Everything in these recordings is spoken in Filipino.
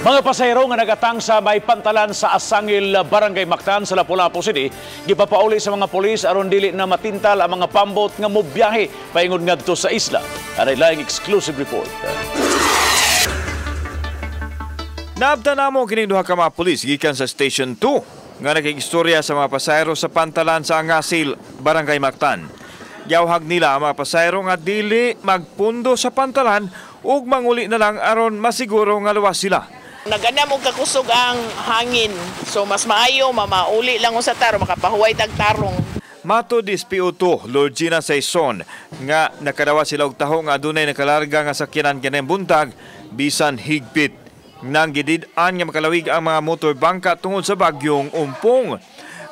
Mga pasahero nga nagatang sa may pantalan sa Asangil, Barangay Mactan sa Lapu-Lapu City, gipapauli sa mga pulis aron dili na matintal ang mga pambot nga mobiyahe paingon ngadto sa isla. Aray laing exclusive report. Naabtan namo kining duha ka mga pulis gikan sa Station 2 nga nakikigstorya sa mga pasahero sa pantalan sa Angasil, Barangay Mactan. Yawhag nila ang mga pasahero nga dili magpundo sa pantalan ug manguli na lang aron masiguro nga luwas sila. Naganam og kakusog ang hangin. So mas maayo mamauli lang sa taro makapahuway tag tarong. Mato DSPO2 Lord Gina Saison nga nakadawa sila og taho nga adunay nakalarga nga sakyanan kanang buntag bisan higpit nang gidid-an nga makalawig ang mga motor bangka tungod sa bagyong Umpong.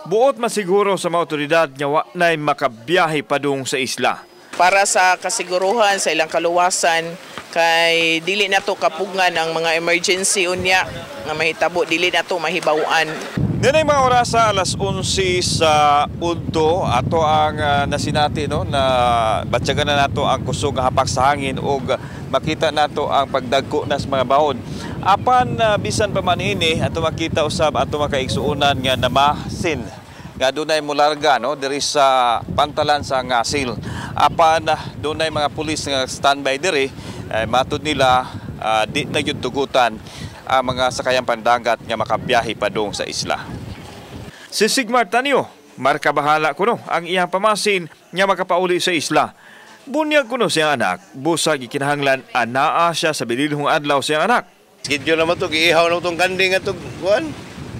Buot masiguro sa mga otoridad nga wa nay makabiyahe padung sa isla. Para sa kasiguruhan sa ilang kaluwasan kay dili nato kapugngan ang mga emergency unya nga mahitabo dili nato mahibaw-an. Dinay mga oras sa alas 11 sa udto ato ang nasinati no na batyagan na nato ang kusog nga hapak sa hangin ug makita nato ang pagdagko nas mga baon. Apan bisan pa man ini ato makita usab ato makaigsuonan nga namasin nga dunay mularga no diri sa pantalan sa Angasil. Apan dunay mga pulis nga standby diri matud nila di na gyud tugutan ang mga sakayang pandagat nga makabiyahe padung sa isla. Si Sigmar Tanyo, marka bahala kuno ang iyang pamasin nga makapauli sa isla. Bunyag kuno siyang anak, busag ikinahanglan anaa siya sa bililhong adlaw siyang anak. Skidyo naman ito, iihaw na itong kanding at kuhan.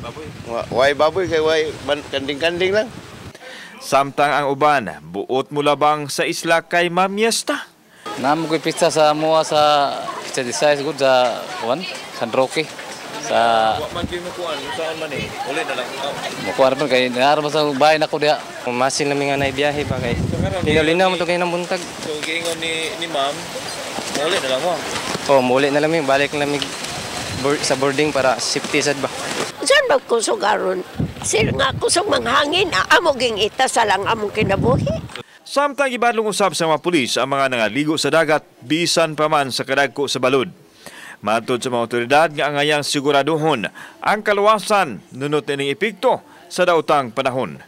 Baboy. Way baboy, kay way kanding-kanding lang. Samtang ang uban, buot mo labang sa isla kay Mamiesta. Namo ko pizza sa mua sa pizza design good sa San Roque. Sa man gyud mo kuan, saan man uli na lang. Mukuha pa kay naara sa bahay nako diha. Masin namin nga naibiyahe pa kay. Linaw mo to kay nang buntag. So giingon ni ma'am, uli na lang mo. Oh, muli na lang mi, balik na mi sa boarding para safety sad ba. Saan ba kusog aron? Sir nga kusog manghangin, amo ging ita sa lang among kinabuhi. Samtang ibadlong usab sa mga pulis ang mga nangaligo sa dagat bisan pa man sa kadagko sa balod. Matod sa mga otoridad nga angayang siguraduhon ang kaluwasan nunot ining epekto sa daotang panahon.